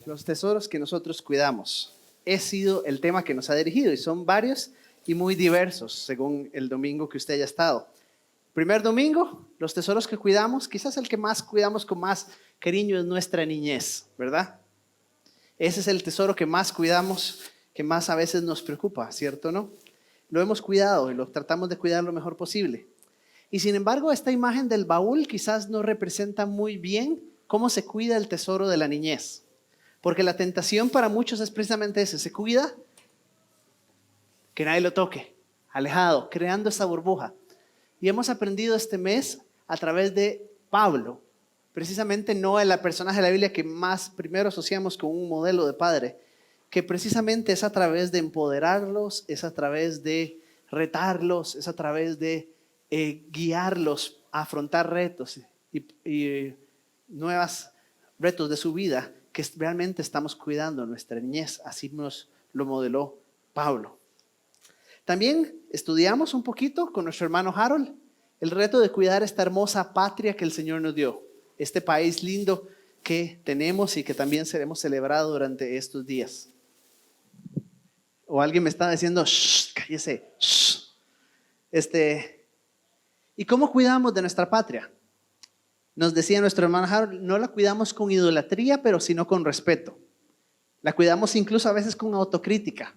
Los tesoros que nosotros cuidamos. Ha sido el tema que nos ha dirigido y son varios y muy diversos según el domingo que usted haya estado. Primer domingo, los tesoros que cuidamos, quizás el que más cuidamos con más cariño es nuestra niñez, ¿verdad? Ese es el tesoro que más cuidamos, que más a veces nos preocupa, ¿cierto o no? Lo hemos cuidado y lo tratamos de cuidar lo mejor posible. Y sin embargo, esta imagen del baúl quizás no representa muy bien cómo se cuida el tesoro de la niñez. Porque la tentación para muchos es precisamente ese, se cuida que nadie lo toque, alejado, creando esa burbuja. Y hemos aprendido este mes a través de Pablo, precisamente no el personaje de la Biblia que más primero asociamos con un modelo de padre, que precisamente es a través de empoderarlos, es a través de retarlos, es a través de guiarlos a afrontar retos y nuevos retos de su vida, que realmente estamos cuidando nuestra niñez. Así nos lo modeló Pablo. También estudiamos un poquito con nuestro hermano Harold el reto de cuidar esta hermosa patria que el Señor nos dio, este país lindo que tenemos y que también seremos celebrado durante estos días. O alguien me está diciendo, shh, cállese, shh. ¿Y cómo cuidamos de nuestra patria? Nos decía nuestro hermano Harold, no la cuidamos con idolatría, pero sino con respeto. La cuidamos incluso a veces con autocrítica.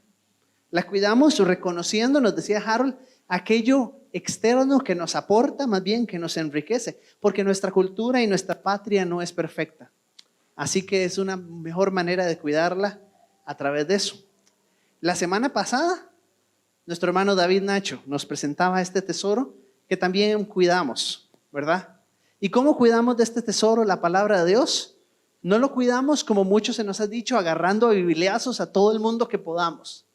La cuidamos reconociendo, nos decía Harold, aquello externo que nos aporta, más bien que nos enriquece, porque nuestra cultura y nuestra patria no es perfecta. Así que es una mejor manera de cuidarla a través de eso. La semana pasada, nuestro hermano David Nacho nos presentaba este tesoro que también cuidamos, ¿verdad? ¿Y cómo cuidamos de este tesoro, la palabra de Dios? No lo cuidamos como muchos se nos ha dicho, agarrando a bibliazos a todo el mundo que podamos.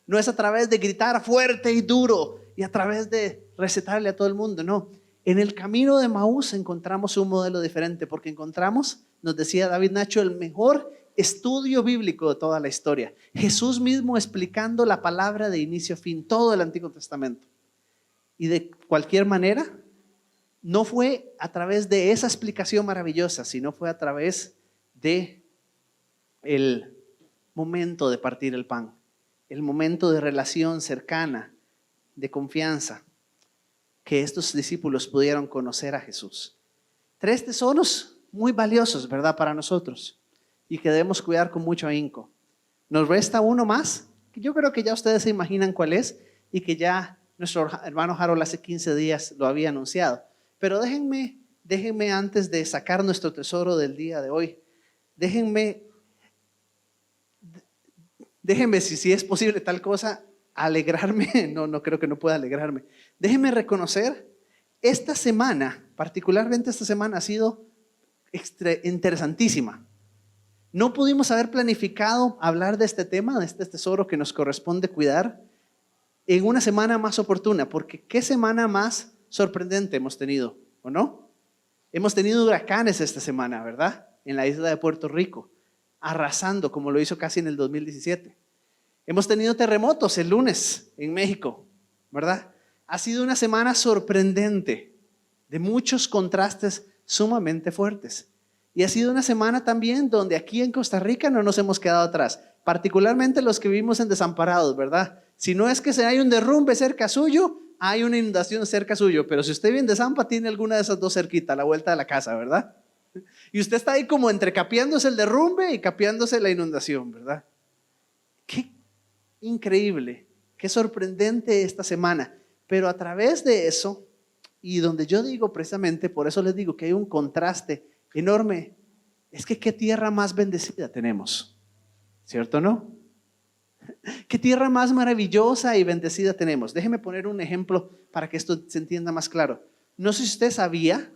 No es a través de gritar fuerte y duro y a través de recetarle a todo el mundo, no. En el camino de Maús encontramos un modelo diferente porque encontramos, nos decía David Nacho, el mejor estudio bíblico de toda la historia. Jesús mismo explicando la palabra de inicio a fin, todo el Antiguo Testamento. Y de cualquier manera, no fue a través de esa explicación maravillosa, sino fue a través de el momento de partir el pan, el momento de relación cercana, de confianza, que estos discípulos pudieron conocer a Jesús. 3 tesoros muy valiosos, ¿verdad?, para nosotros y que debemos cuidar con mucho ahínco. Nos resta uno más, que yo creo que ya ustedes se imaginan cuál es y que ya nuestro hermano Harold hace 15 días lo había anunciado. Pero déjenme antes de sacar nuestro tesoro del día de hoy, déjenme si es posible tal cosa, alegrarme. No creo que no pueda alegrarme. Déjenme reconocer, esta semana, particularmente esta semana, ha sido interesantísima. No pudimos haber planificado hablar de este tema, de este tesoro que nos corresponde cuidar, en una semana más oportuna, porque ¿qué semana más sorprendente hemos tenido, o no? Hemos tenido huracanes esta semana, ¿verdad? En la isla de Puerto Rico, arrasando como lo hizo casi en el 2017. Hemos tenido terremotos el lunes en México, ¿verdad? Ha sido una semana sorprendente, de muchos contrastes sumamente fuertes. Y ha sido una semana también donde aquí en Costa Rica no nos hemos quedado atrás, particularmente los que vivimos en Desamparados, ¿verdad? Si no es que hay un derrumbe cerca suyo, hay una inundación cerca suyo, pero si usted vive en Desampa, tiene alguna de esas dos cerquita, a la vuelta de la casa, ¿verdad? Y usted está ahí como entre capeándose el derrumbe y capeándose la inundación, ¿verdad? Qué increíble, qué sorprendente esta semana. Pero a través de eso, y donde yo digo precisamente, por eso les digo que hay un contraste enorme, es que qué tierra más bendecida tenemos, ¿cierto o no? Qué tierra más maravillosa y bendecida tenemos. Déjeme poner un ejemplo para que esto se entienda más claro. No sé si usted sabía,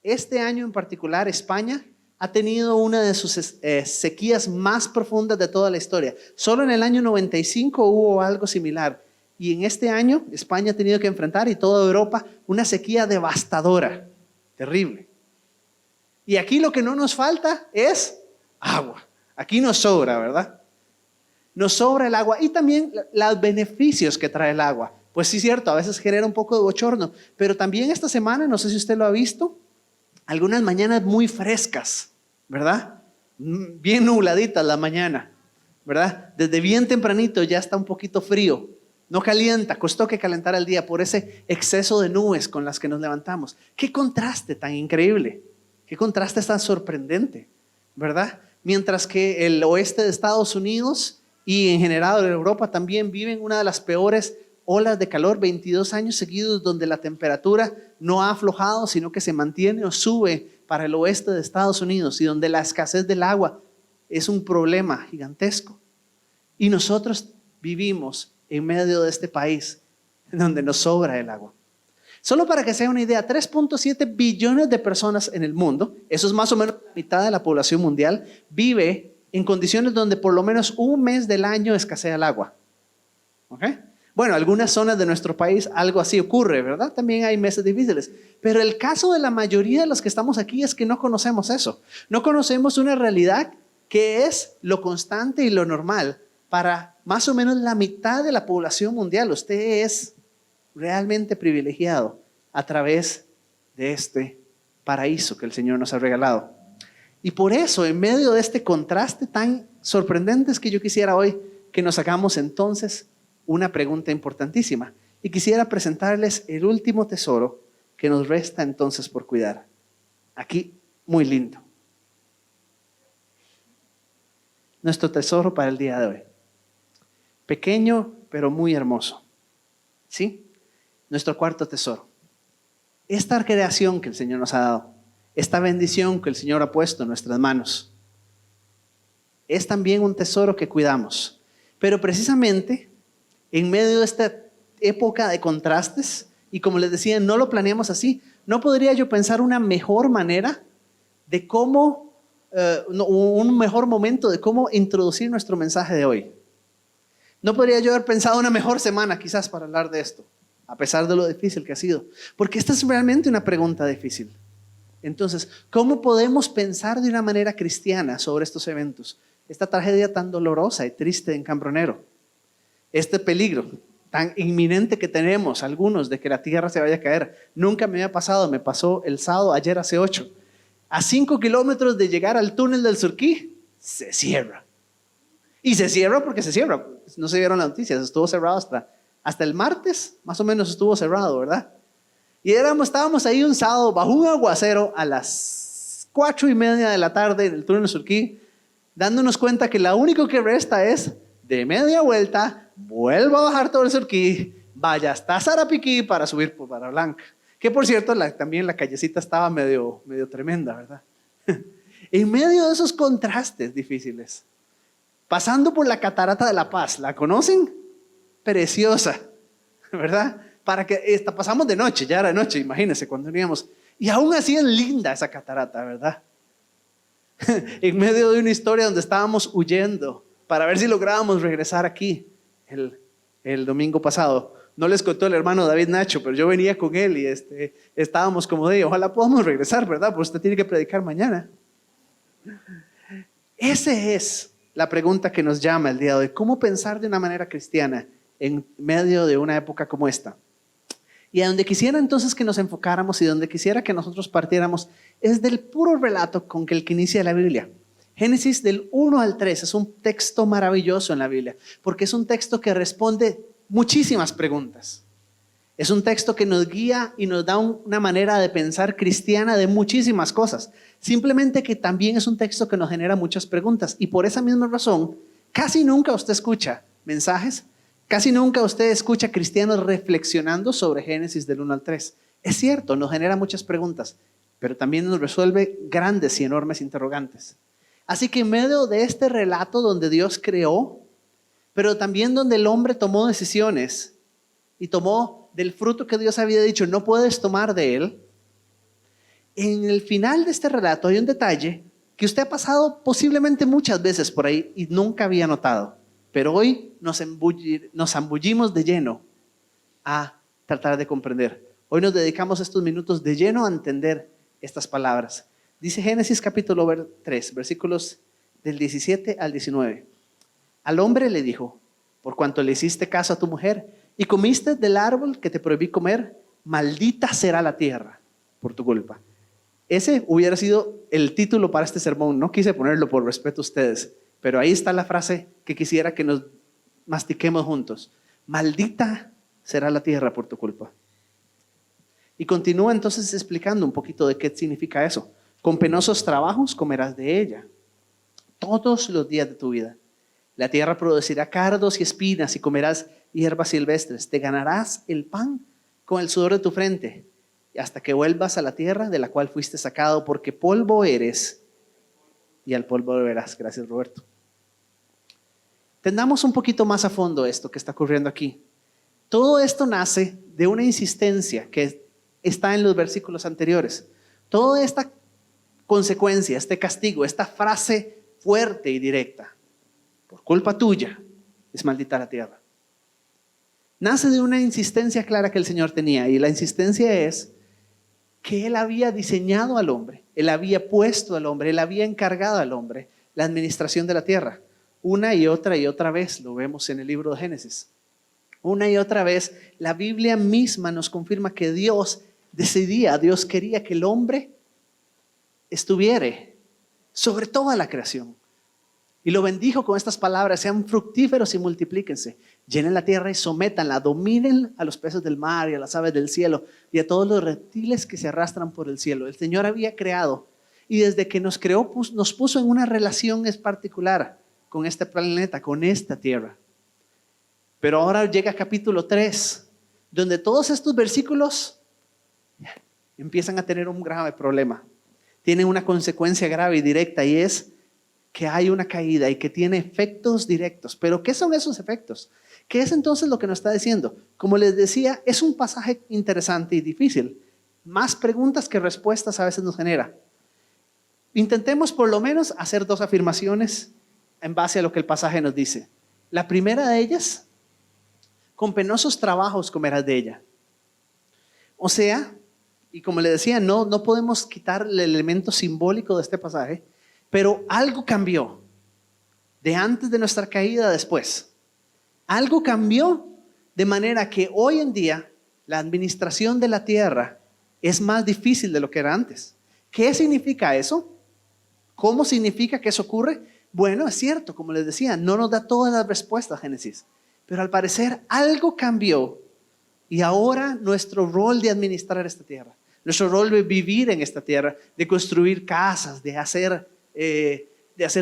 este año en particular España ha tenido una de sus sequías más profundas de toda la historia. Solo en el año 95 hubo algo similar. Y en este año España ha tenido que enfrentar, y toda Europa, una sequía devastadora, terrible. Y aquí lo que no nos falta es agua. Aquí nos sobra, ¿verdad? Nos sobra el agua y también los beneficios que trae el agua. Pues sí, cierto, a veces genera un poco de bochorno, pero también esta semana, no sé si usted lo ha visto, algunas mañanas muy frescas, ¿verdad? bien nubladita la mañana, ¿verdad? Desde bien tempranito ya está un poquito frío. No calienta, costó que calentara el día por ese exceso de nubes con las que nos levantamos. Qué contraste tan increíble, qué contraste tan sorprendente, ¿verdad? Mientras que el oeste de Estados Unidos y en general Europa también viven una de las peores olas de calor, 22 años seguidos donde la temperatura no ha aflojado, sino que se mantiene o sube para el oeste de Estados Unidos y donde la escasez del agua es un problema gigantesco. Y nosotros vivimos en medio de este país donde nos sobra el agua. Solo para que sea una idea, 3.7 billones de personas en el mundo, eso es más o menos la mitad de la población mundial, vive en condiciones donde por lo menos un mes del año escasea el agua. ¿Ok? Bueno, algunas zonas de nuestro país algo así ocurre, ¿verdad? También hay meses difíciles. Pero el caso de la mayoría de los que estamos aquí es que no conocemos eso. No conocemos una realidad que es lo constante y lo normal para más o menos la mitad de la población mundial. Usted es realmente privilegiado a través de este paraíso que el Señor nos ha regalado. Y por eso, en medio de este contraste tan sorprendente, es que yo quisiera hoy que nos hagamos entonces una pregunta importantísima. Y quisiera presentarles el último tesoro que nos resta entonces por cuidar. Aquí, muy lindo. Nuestro tesoro para el día de hoy. Pequeño, pero muy hermoso. ¿Sí? Nuestro cuarto tesoro. Esta creación que el Señor nos ha dado, esta bendición que el Señor ha puesto en nuestras manos, es también un tesoro que cuidamos. Pero precisamente, en medio de esta época de contrastes, y como les decía, no lo planeamos así, ¿no podría yo pensar una mejor manera de cómo, un mejor momento de cómo introducir nuestro mensaje de hoy? ¿No podría yo haber pensado una mejor semana quizás para hablar de esto, a pesar de lo difícil que ha sido? Porque esta es realmente una pregunta difícil. Entonces, ¿cómo podemos pensar de una manera cristiana sobre estos eventos? Esta tragedia tan dolorosa y triste en Cambronero. Este peligro tan inminente que tenemos algunos de que la tierra se vaya a caer. Nunca me había pasado, me pasó el sábado, ayer hace 8. A 5 kilómetros de llegar al túnel del Surquí, se cierra. Y se cierra porque se cierra. No se vieron las noticias, estuvo cerrado hasta el martes, más o menos estuvo cerrado, ¿verdad? Y estábamos ahí un sábado bajo un aguacero a las 4:30 de la tarde en el túnel del Surquí, dándonos cuenta que lo único que resta es de media vuelta, vuelva a bajar todo el Surquí, vaya hasta Sarapiquí para subir por Barra Blanca. Que por cierto, también la callecita estaba medio tremenda, ¿verdad? En medio de esos contrastes difíciles, pasando por la Catarata de la Paz, ¿la conocen? Preciosa, ¿verdad? Pasamos de noche, ya era noche, imagínense cuando veníamos. Y aún así es linda esa catarata, ¿verdad? En medio de una historia donde estábamos huyendo para ver si lográbamos regresar aquí el domingo pasado. No les contó el hermano David Nacho, pero yo venía con él y estábamos como de, ojalá podamos regresar, ¿verdad? Porque usted tiene que predicar mañana. Esa es la pregunta que nos llama el día de hoy. ¿Cómo pensar de una manera cristiana en medio de una época como esta? Y a donde quisiera entonces que nos enfocáramos y donde quisiera que nosotros partiéramos es del puro relato con el que inicia la Biblia. Génesis del 1 al 3 es un texto maravilloso en la Biblia, porque es un texto que responde muchísimas preguntas. Es un texto que nos guía y nos da una manera de pensar cristiana de muchísimas cosas. Simplemente que también es un texto que nos genera muchas preguntas. Y por esa misma razón, casi nunca usted escucha mensajes, casi nunca usted escucha cristianos reflexionando sobre Génesis del 1 al 3. Es cierto, nos genera muchas preguntas, pero también nos resuelve grandes y enormes interrogantes. Así que en medio de este relato donde Dios creó, pero también donde el hombre tomó decisiones y tomó del fruto que Dios había dicho, no puedes tomar de él, en el final de este relato hay un detalle que usted ha pasado posiblemente muchas veces por ahí y nunca había notado, pero hoy nos zambullimos de lleno a tratar de comprender. Hoy nos dedicamos estos minutos de lleno a entender estas palabras. Dice Génesis capítulo 3, versículos del 17 al 19. Al hombre le dijo, por cuanto le hiciste caso a tu mujer y comiste del árbol que te prohibí comer, maldita será la tierra por tu culpa. Ese hubiera sido el título para este sermón. No quise ponerlo por respeto a ustedes, pero ahí está la frase que quisiera que nos mastiquemos juntos. Maldita será la tierra por tu culpa. Y continúa entonces explicando un poquito de qué significa eso. Con penosos trabajos comerás de ella todos los días de tu vida. La tierra producirá cardos y espinas y comerás hierbas silvestres. Te ganarás el pan con el sudor de tu frente hasta que vuelvas a la tierra de la cual fuiste sacado, porque polvo eres y al polvo volverás. Gracias, Roberto. Entendamos un poquito más a fondo esto que está ocurriendo aquí. Todo esto nace de una insistencia que está en los versículos anteriores. Toda esta consecuencia, este castigo, esta frase fuerte y directa, por culpa tuya es maldita la tierra, nace de una insistencia clara que el Señor tenía, y la insistencia es que Él había diseñado al hombre, Él había puesto al hombre, Él había encargado al hombre la administración de la tierra. Una y otra vez lo vemos en el libro de Génesis. Una y otra vez la Biblia misma nos confirma que Dios decidía, Dios quería que el hombre estuviera sobre toda la creación. Y lo bendijo con estas palabras: sean fructíferos y multiplíquense, llenen la tierra y sométanla, dominen a los peces del mar y a las aves del cielo y a todos los reptiles que se arrastran por el cielo. El Señor había creado, y desde que nos creó nos puso en una relación particular con este planeta, con esta tierra. Pero ahora llega capítulo 3, donde todos estos versículos empiezan a tener un grave problema. Tienen una consecuencia grave y directa, y es que hay una caída y que tiene efectos directos. ¿Pero qué son esos efectos? ¿Qué es entonces lo que nos está diciendo? Como les decía, es un pasaje interesante y difícil. Más preguntas que respuestas a veces nos genera. Intentemos por lo menos hacer 2 afirmaciones en base a lo que el pasaje nos dice. La primera de ellas: con penosos trabajos comerás de ella. O sea, y como le decía, no podemos quitar el elemento simbólico de este pasaje, pero algo cambió de antes de nuestra caída a después. Algo cambió de manera que hoy en día la administración de la tierra es más difícil de lo que era antes. ¿Qué significa eso? ¿Cómo significa que eso ocurre? Bueno, es cierto, como les decía, no nos da todas las respuestas Génesis, pero al parecer algo cambió, y ahora nuestro rol de administrar esta tierra, nuestro rol de vivir en esta tierra, de construir casas, de hacer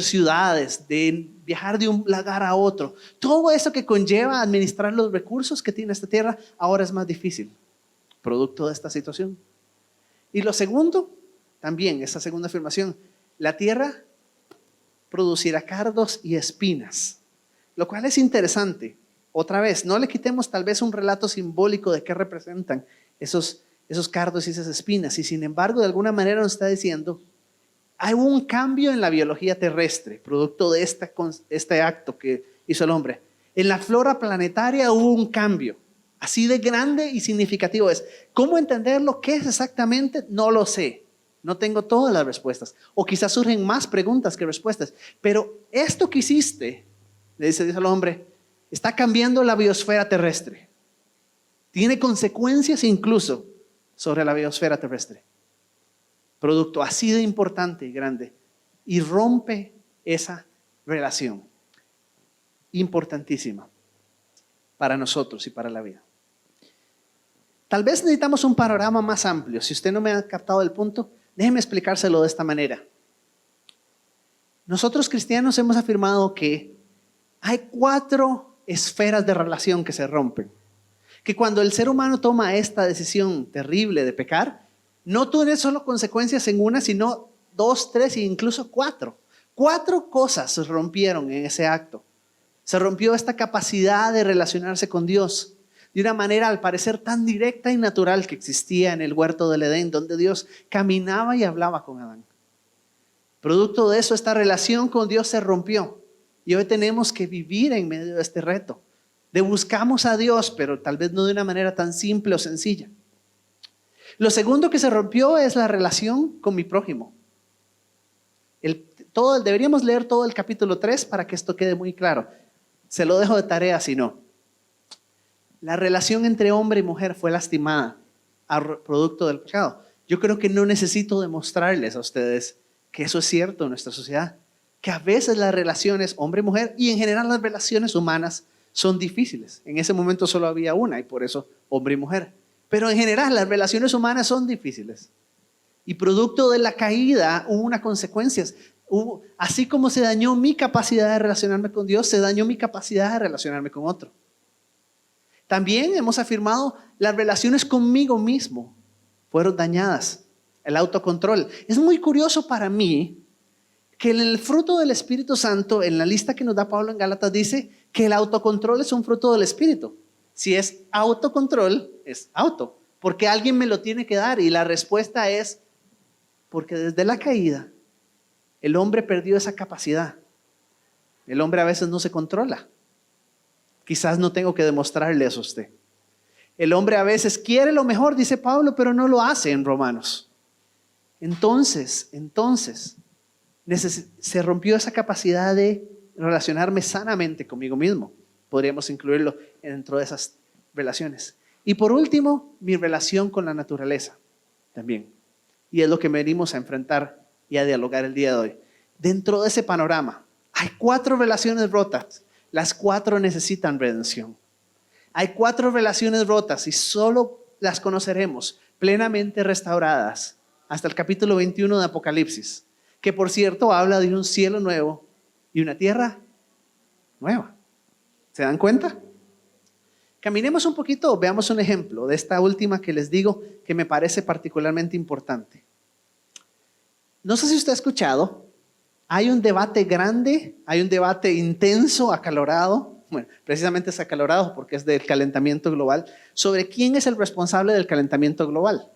ciudades, de viajar de un lugar a otro, todo eso que conlleva administrar los recursos que tiene esta tierra, ahora es más difícil, producto de esta situación. Y lo segundo, también esa segunda afirmación: la tierra producirá cardos y espinas, lo cual es interesante. Otra vez, no le quitemos tal vez un relato simbólico de qué representan esos cardos y esas espinas, y sin embargo de alguna manera nos está diciendo: hay un cambio en la biología terrestre, producto de este acto que hizo el hombre. En la flora planetaria hubo un cambio, así de grande y significativo es. ¿Cómo entenderlo? ¿Qué es exactamente? No lo sé. No tengo todas las respuestas. O quizás surgen más preguntas que respuestas. Pero esto que hiciste, le dice Dios al hombre, está cambiando la biosfera terrestre. Tiene consecuencias incluso sobre la biosfera terrestre. Producto así de importante y grande. Y rompe esa relación importantísima para nosotros y para la vida. Tal vez necesitamos un panorama más amplio. Si usted no me ha captado el punto, déjeme explicárselo de esta manera. Nosotros cristianos hemos afirmado que hay 4 esferas de relación que se rompen. Que cuando el ser humano toma esta decisión terrible de pecar, no tiene solo consecuencias en una, sino 2, 3 e incluso 4. 4 cosas se rompieron en ese acto. Se rompió esta capacidad de relacionarse con Dios de una manera al parecer tan directa y natural que existía en el huerto del Edén, donde Dios caminaba y hablaba con Adán. Producto de eso, esta relación con Dios se rompió, y hoy tenemos que vivir en medio de este reto de buscamos a Dios, pero tal vez no de una manera tan simple o sencilla. Lo segundo que se rompió es la relación con mi prójimo. Deberíamos leer todo el capítulo 3 para que esto quede muy claro. Se lo dejo de tarea si no. La relación entre hombre y mujer fue lastimada a producto del pecado. Yo creo que no necesito demostrarles a ustedes que eso es cierto en nuestra sociedad, que a veces las relaciones hombre-mujer y en general las relaciones humanas son difíciles. En ese momento solo había una y por eso hombre y mujer. Pero en general las relaciones humanas son difíciles. Y producto de la caída hubo unas consecuencias. Así como se dañó mi capacidad de relacionarme con Dios, se dañó mi capacidad de relacionarme con otro. También hemos afirmado las relaciones conmigo mismo fueron dañadas. El autocontrol. Es muy curioso para mí que en el fruto del Espíritu Santo, en la lista que nos da Pablo en Gálatas, dice que el autocontrol es un fruto del Espíritu. Si es autocontrol, es auto, porque alguien me lo tiene que dar. Y la respuesta es porque desde la caída el hombre perdió esa capacidad. El hombre a veces no se controla. Quizás no tengo que demostrarle eso a usted. El hombre a veces quiere lo mejor, dice Pablo, pero no lo hace en Romanos. Entonces, se rompió esa capacidad de relacionarme sanamente conmigo mismo. Podríamos incluirlo dentro de esas relaciones. Y por último, mi relación con la naturaleza también. Y es lo que venimos a enfrentar y a dialogar el día de hoy. Dentro de ese panorama, hay 4 relaciones rotas. Las 4 necesitan redención. Hay 4 relaciones rotas y solo las conoceremos plenamente restauradas hasta el capítulo 21 de Apocalipsis, que por cierto habla de un cielo nuevo y una tierra nueva. ¿Se dan cuenta? Caminemos un poquito, veamos un ejemplo de esta última que les digo que me parece particularmente importante. No sé si usted ha escuchado, hay un debate grande, hay un debate intenso, acalorado, bueno, precisamente es acalorado porque es del calentamiento global, sobre quién es el responsable del calentamiento global.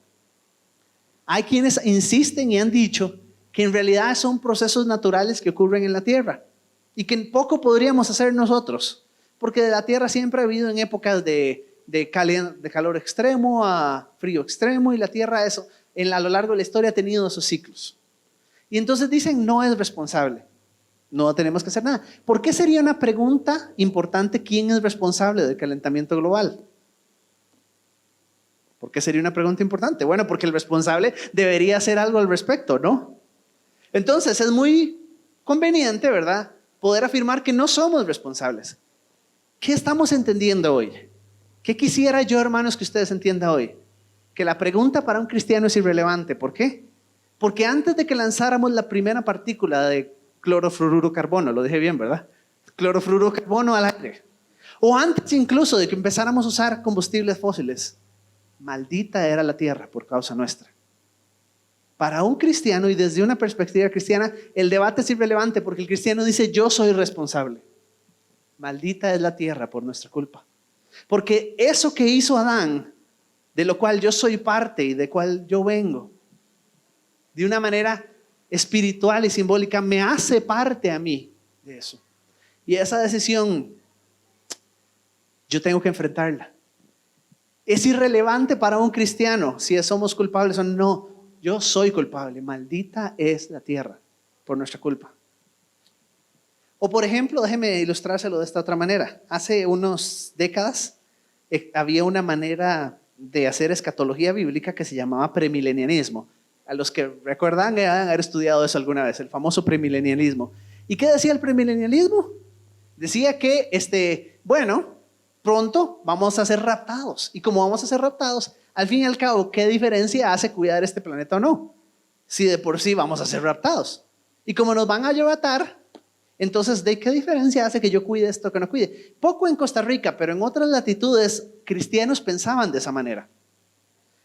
Hay quienes insisten y han dicho que en realidad son procesos naturales que ocurren en la Tierra y que poco podríamos hacer nosotros, porque la Tierra siempre ha vivido en épocas de calor extremo a frío extremo, y la Tierra a lo largo de la historia ha tenido esos ciclos. Y entonces dicen no es responsable, no tenemos que hacer nada. ¿Por qué sería una pregunta importante quién es responsable del calentamiento global? ¿Por qué sería una pregunta importante? Bueno, porque el responsable debería hacer algo al respecto, ¿no? Entonces es muy conveniente, ¿verdad?, poder afirmar que no somos responsables. ¿Qué estamos entendiendo hoy? ¿Qué quisiera yo, hermanos, que ustedes entiendan hoy? Que la pregunta para un cristiano es irrelevante. ¿Por qué? Porque antes de que lanzáramos la primera partícula de clorofluoruro carbono, lo dije bien, ¿verdad? Clorofluoruro carbono al aire. O antes incluso de que empezáramos a usar combustibles fósiles, maldita era la tierra por causa nuestra. Para un cristiano y desde una perspectiva cristiana, el debate es irrelevante porque el cristiano dice yo soy responsable. Maldita es la tierra por nuestra culpa. Porque eso que hizo Adán, de lo cual yo soy parte y de cual yo vengo, de una manera espiritual y simbólica, me hace parte a mí de eso. Y esa decisión, yo tengo que enfrentarla. Es irrelevante para un cristiano si somos culpables o no. Yo soy culpable. Maldita es la tierra por nuestra culpa. O por ejemplo, déjeme ilustrárselo de esta otra manera. Hace unas décadas había una manera de hacer escatología bíblica que se llamaba premilenianismo. A los que recuerdan que han haber estudiado eso alguna vez, el famoso premilenialismo. ¿Y qué decía el premilenialismo? Decía que, pronto vamos a ser raptados. Y como vamos a ser raptados, al fin y al cabo, ¿qué diferencia hace cuidar este planeta o no? Si de por sí vamos a ser raptados. Y como nos van a arrebatar, entonces, ¿de qué diferencia hace que yo cuide esto que no cuide? Poco en Costa Rica, pero en otras latitudes, cristianos pensaban de esa manera.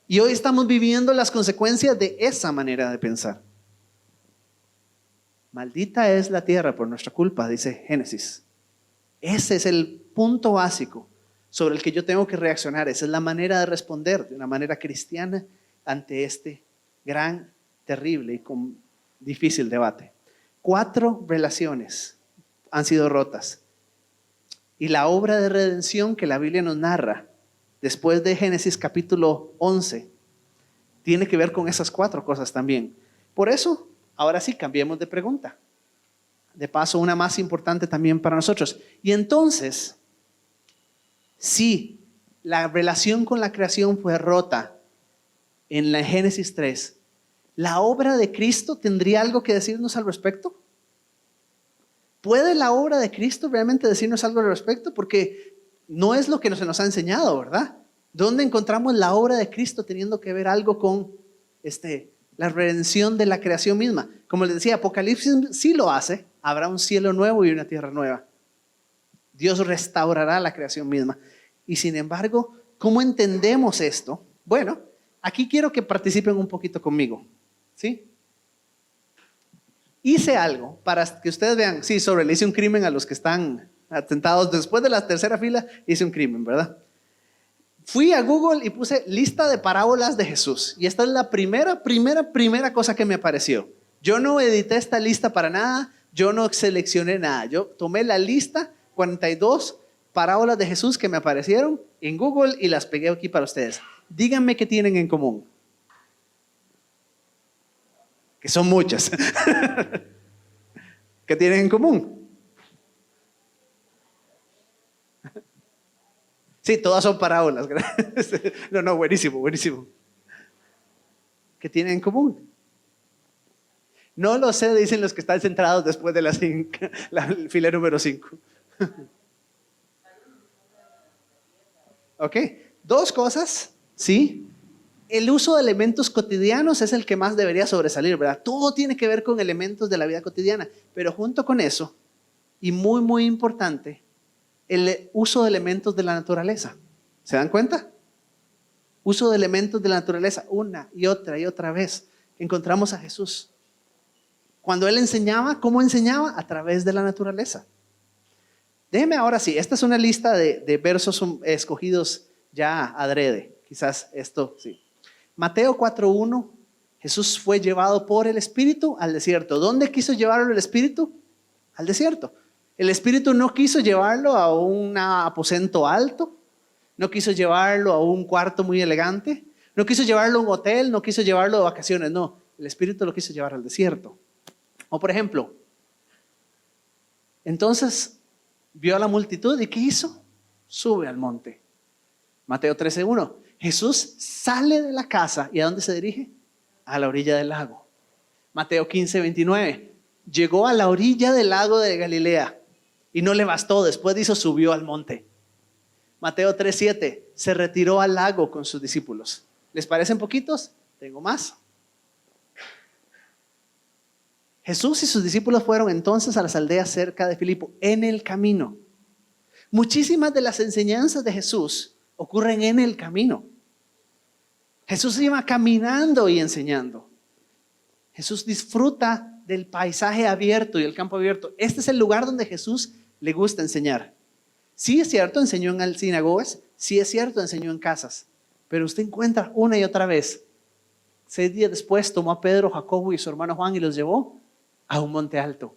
Y hoy estamos viviendo las consecuencias de esa manera de pensar. Maldita es la tierra por nuestra culpa, dice Génesis. Ese es el punto básico sobre el que yo tengo que reaccionar. Esa es la manera de responder de una manera cristiana ante este gran, terrible y difícil debate. 4 relaciones han sido rotas. Y la obra de redención que la Biblia nos narra después de Génesis capítulo 11 tiene que ver con esas 4 cosas también. Por eso, ahora sí, cambiemos de pregunta. De paso, una más importante también para nosotros. Y entonces, si la relación con la creación fue rota, en la Génesis 3, ¿la obra de Cristo tendría algo que decirnos al respecto? ¿Puede la obra de Cristo realmente decirnos algo al respecto? Porque no es lo que se nos ha enseñado, ¿verdad? ¿Dónde encontramos la obra de Cristo teniendo que ver algo con la redención de la creación misma? Como les decía, Apocalipsis sí lo hace. Habrá un cielo nuevo y una tierra nueva. Dios restaurará la creación misma. Y sin embargo, ¿cómo entendemos esto? Bueno, aquí quiero que participen un poquito conmigo, ¿sí? Hice algo para que ustedes vean. Sí, le hice un crimen a los que están atentados. Después de la tercera fila, hice un crimen, ¿verdad? Fui a Google y puse lista de parábolas de Jesús. Y esta es la primera cosa que me apareció. Yo no edité esta lista para nada. Yo no seleccioné nada. Yo tomé la lista, 42 parábolas de Jesús que me aparecieron en Google y las pegué aquí para ustedes. Díganme qué tienen en común. Que son muchas. ¿Qué tienen en común? Sí, todas son parábolas. No, buenísimo. ¿Qué tienen en común? No lo sé, dicen los que están centrados después de la fila número 5. Ok, dos cosas, ¿sí? El uso de elementos cotidianos es el que más debería sobresalir, ¿verdad? Todo tiene que ver con elementos de la vida cotidiana, pero junto con eso, y muy importante, el uso de elementos de la naturaleza. ¿Se dan cuenta? Uso de elementos de la naturaleza, una y otra vez. Encontramos a Jesús. Cuando Él enseñaba, ¿cómo enseñaba? A través de la naturaleza. Déjeme ahora sí, esta es una lista de versos escogidos ya adrede. Quizás esto sí. Mateo 4:1, Jesús fue llevado por el Espíritu al desierto. ¿Dónde quiso llevarlo el Espíritu? Al desierto. El Espíritu no quiso llevarlo a un aposento alto, no quiso llevarlo a un cuarto muy elegante, no quiso llevarlo a un hotel, no quiso llevarlo de vacaciones, no. El Espíritu lo quiso llevar al desierto. O por ejemplo, entonces vio a la multitud y ¿qué hizo? Sube al monte. Mateo 13:1. Jesús sale de la casa y ¿a dónde se dirige? A la orilla del lago. Mateo 15:29. Llegó a la orilla del lago de Galilea y no le bastó, después de eso subió al monte. Mateo 3:7. Se retiró al lago con sus discípulos. ¿Les parecen poquitos? Tengo más. Jesús y sus discípulos fueron entonces a las aldeas cerca de Filipo en el camino. Muchísimas de las enseñanzas de Jesús ocurren en el camino. Jesús iba caminando y enseñando. Jesús disfruta del paisaje abierto y el campo abierto. Este es el lugar donde Jesús le gusta enseñar. Sí es cierto, enseñó en sinagogas, sí es cierto, enseñó en casas, pero usted encuentra una y otra vez. 6 días después tomó a Pedro, Jacobo y su hermano Juan y los llevó a un monte alto.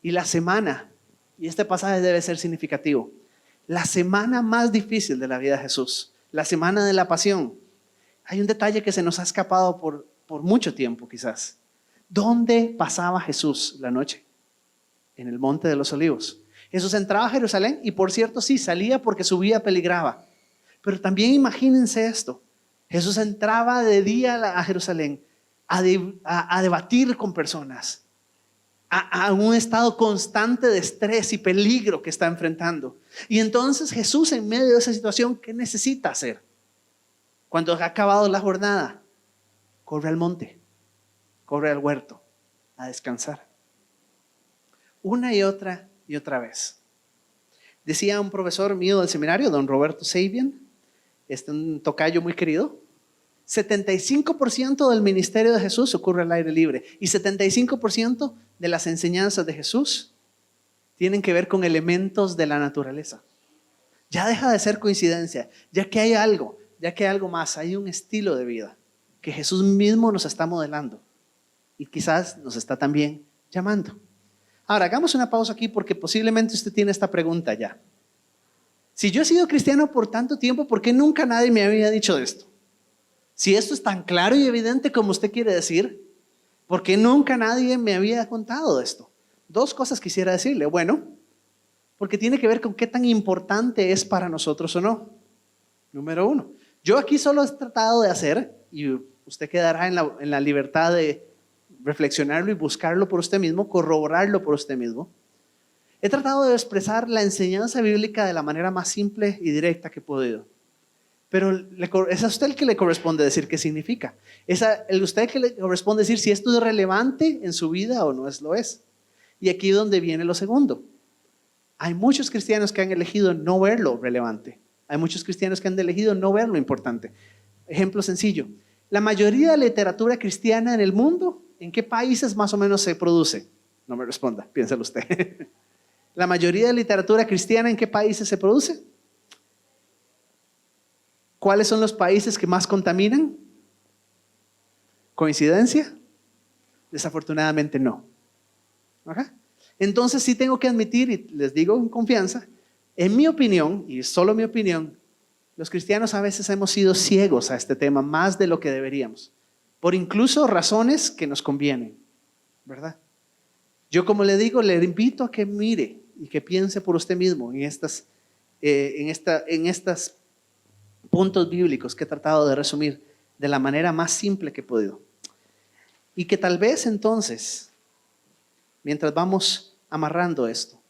Y la semana, y este pasaje debe ser significativo, la semana más difícil de la vida de Jesús, la semana de la pasión, hay un detalle que se nos ha escapado por mucho tiempo quizás. ¿Dónde pasaba Jesús la noche? En el Monte de los Olivos. Jesús entraba a Jerusalén y por cierto sí, salía porque su vida peligraba. Pero también imagínense esto. Jesús entraba de día a Jerusalén a debatir con personas, a un estado constante de estrés y peligro que está enfrentando. Y entonces Jesús en medio de esa situación, ¿qué necesita hacer? Cuando ha acabado la jornada, corre al monte, corre al huerto a descansar. Una y otra vez. Decía un profesor mío del seminario, don Roberto Sabian, un tocayo muy querido, 75% del ministerio de Jesús ocurre al aire libre y 75% de las enseñanzas de Jesús tienen que ver con elementos de la naturaleza. Ya deja de ser coincidencia, ya que hay algo más, hay un estilo de vida que Jesús mismo nos está modelando y quizás nos está también llamando. Ahora, hagamos una pausa aquí porque posiblemente usted tiene esta pregunta ya. Si yo he sido cristiano por tanto tiempo, ¿por qué nunca nadie me había dicho de esto? Si esto es tan claro y evidente como usted quiere decir, ¿por qué nunca nadie me había contado de esto? Dos cosas quisiera decirle. Bueno, porque tiene que ver con qué tan importante es para nosotros o no. Número uno, yo aquí solo he tratado de hacer y usted quedará en la libertad de reflexionarlo y buscarlo por usted mismo, corroborarlo por usted mismo. He tratado de expresar la enseñanza bíblica de la manera más simple y directa que he podido. Pero es a usted el que le corresponde decir qué significa. Es a usted que le corresponde decir si esto es relevante en su vida o no lo es. Y aquí es donde viene lo segundo. Hay muchos cristianos que han elegido no ver lo relevante. Hay muchos cristianos que han elegido no ver lo importante. Ejemplo sencillo. La mayoría de la literatura cristiana en el mundo, ¿en qué países más o menos se produce? No me responda, piénselo usted. La mayoría de literatura cristiana, ¿en qué países se produce? ¿Cuáles son los países que más contaminan? ¿Coincidencia? Desafortunadamente no. ¿Ajá? Entonces sí tengo que admitir, y les digo con confianza, en mi opinión, y solo mi opinión, los cristianos a veces hemos sido ciegos a este tema más de lo que deberíamos, por incluso razones que nos convienen, ¿verdad? Yo, como le digo, le invito a que mire y que piense por usted mismo en estos puntos bíblicos que he tratado de resumir de la manera más simple que he podido. Y que tal vez entonces, mientras vamos amarrando esto,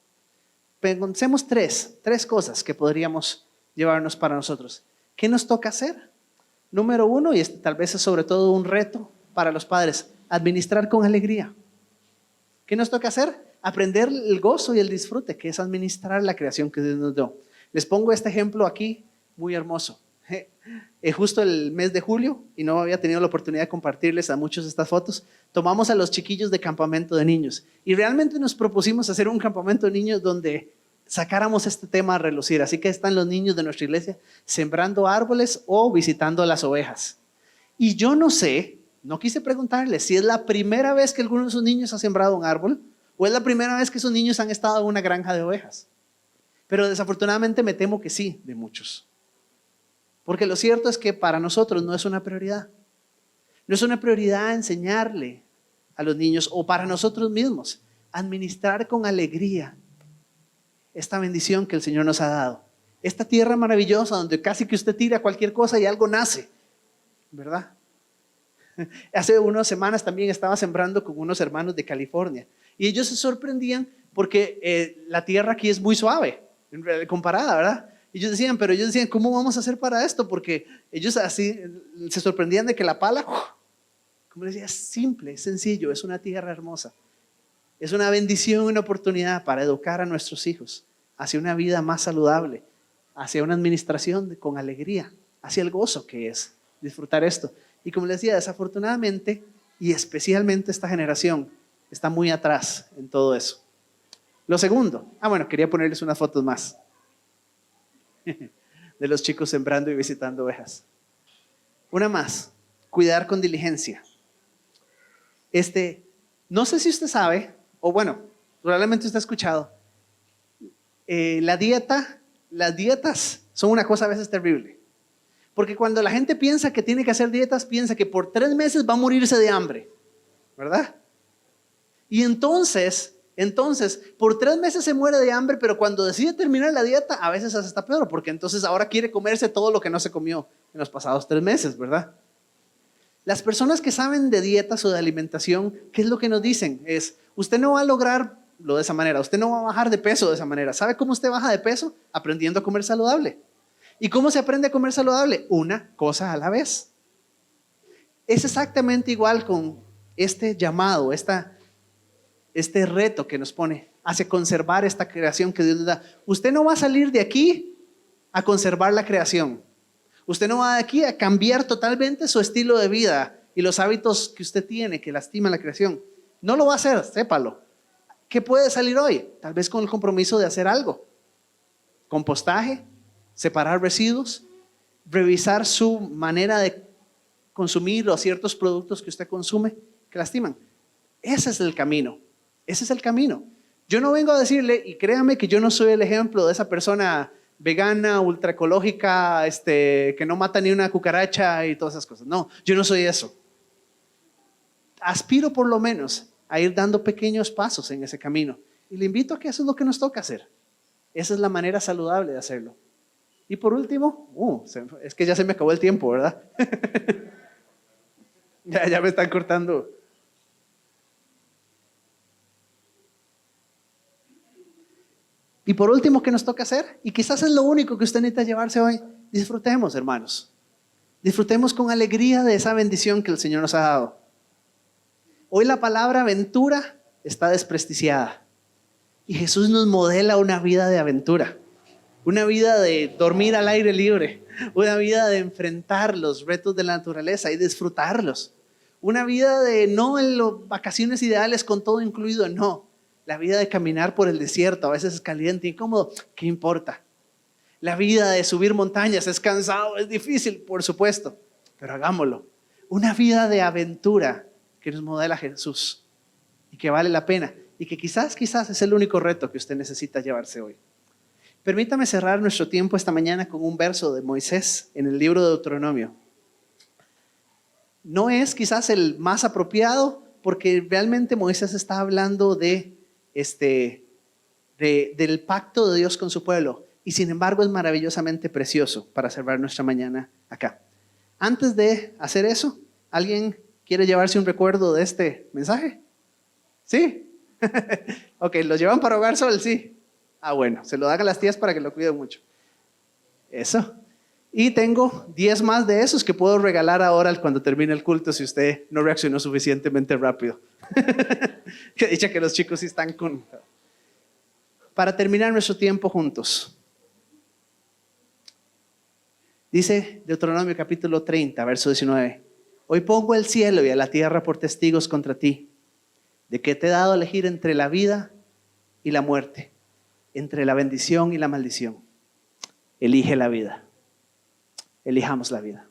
pensemos tres cosas que podríamos llevarnos para nosotros. ¿Qué nos toca hacer? Número uno, y este tal vez es sobre todo un reto para los padres, administrar con alegría. ¿Qué nos toca hacer? Aprender el gozo y el disfrute, que es administrar la creación que Dios nos dio. Les pongo este ejemplo aquí, muy hermoso. Justo el mes de julio, y no había tenido la oportunidad de compartirles a muchos estas fotos, tomamos a los chiquillos de campamento de niños y realmente nos propusimos hacer un campamento de niños donde sacáramos este tema a relucir. Así que están los niños de nuestra iglesia sembrando árboles o visitando a las ovejas. Y yo no sé, no quise preguntarles si es la primera vez que alguno de esos niños ha sembrado un árbol o es la primera vez que esos niños han estado en una granja de ovejas. Pero desafortunadamente me temo que sí, de muchos. Porque lo cierto es que para nosotros no es una prioridad. No es una prioridad enseñarle a los niños o para nosotros mismos administrar con alegría esta bendición que el Señor nos ha dado. Esta tierra maravillosa donde casi que usted tira cualquier cosa y algo nace, ¿verdad? Hace unas semanas también estaba sembrando con unos hermanos de California y ellos se sorprendían porque la tierra aquí es muy suave comparada, ¿verdad? Y ellos decían, ¿cómo vamos a hacer para esto? Porque ellos así se sorprendían de que la pala, como les decía, es simple, es sencillo, es una tierra hermosa. Es una bendición, una oportunidad para educar a nuestros hijos hacia una vida más saludable, hacia una administración con alegría, hacia el gozo que es disfrutar esto. Y como les decía, desafortunadamente, y especialmente esta generación, está muy atrás en todo eso. Lo segundo, quería ponerles unas fotos más de los chicos sembrando y visitando ovejas. Una más, cuidar con diligencia. No sé si usted sabe, o probablemente usted ha escuchado, las dietas son una cosa a veces terrible. Porque cuando la gente piensa que tiene que hacer dietas, piensa que por 3 meses va a morirse de hambre, ¿verdad? Y entonces, por 3 meses se muere de hambre, pero cuando decide terminar la dieta, a veces hasta está peor, porque entonces ahora quiere comerse todo lo que no se comió en los pasados 3 meses, ¿verdad? Las personas que saben de dietas o de alimentación, ¿qué es lo que nos dicen? Usted no va a lograrlo de esa manera, usted no va a bajar de peso de esa manera. ¿Sabe cómo usted baja de peso? Aprendiendo a comer saludable. ¿Y cómo se aprende a comer saludable? Una cosa a la vez. Es exactamente igual con este llamado, este reto que nos pone hacia conservar esta creación que Dios nos da. Usted no va a salir de aquí a conservar la creación. Usted no va de aquí a cambiar totalmente su estilo de vida y los hábitos que usted tiene que lastiman la creación. No lo va a hacer, sépalo. ¿Qué puede salir hoy? Tal vez con el compromiso de hacer algo. Compostaje, separar residuos, revisar su manera de consumir los ciertos productos que usted consume que lastiman. Ese es el camino. Ese es el camino. Yo no vengo a decirle, y créame que yo no soy el ejemplo de esa persona vegana, ultraecológica, que no mata ni una cucaracha y todas esas cosas. No, yo no soy eso. Aspiro por lo menos a ir dando pequeños pasos en ese camino. Y le invito a que eso es lo que nos toca hacer. Esa es la manera saludable de hacerlo. Y por último, es que ya se me acabó el tiempo, ¿verdad? Ya me están cortando. Y por último, ¿qué nos toca hacer? Y quizás es lo único que usted necesita llevarse hoy. Disfrutemos, hermanos. Disfrutemos con alegría de esa bendición que el Señor nos ha dado. Hoy la palabra aventura está desprestigiada. Y Jesús nos modela una vida de aventura. Una vida de dormir al aire libre. Una vida de enfrentar los retos de la naturaleza y disfrutarlos. Una vida de no en las vacaciones ideales con todo incluido, no. La vida de caminar por el desierto, a veces es caliente, incómodo, ¿qué importa? La vida de subir montañas, es cansado, es difícil, por supuesto, pero hagámoslo. Una vida de aventura que nos modela Jesús y que vale la pena y que quizás es el único reto que usted necesita llevarse hoy. Permítame cerrar nuestro tiempo esta mañana con un verso de Moisés en el libro de Deuteronomio. No es quizás el más apropiado porque realmente Moisés está hablando del pacto de Dios con su pueblo y sin embargo es maravillosamente precioso para cerrar nuestra mañana acá. Antes de hacer eso, ¿alguien quiere llevarse un recuerdo de este mensaje? ¿Sí? Ok, ¿lo llevan para Hogar Sol? Sí. Ah, bueno, se lo dan a las tías para que lo cuiden mucho. Eso. Y tengo 10 más de esos que puedo regalar ahora cuando termine el culto si usted no reaccionó suficientemente rápido. Que dicha que los chicos sí están con... Para terminar nuestro tiempo juntos. Dice Deuteronomio capítulo 30, verso 19. Hoy pongo el cielo y a la tierra por testigos contra ti, de que te he dado a elegir entre la vida y la muerte, entre la bendición y la maldición. Elige la vida. Elijamos la vida.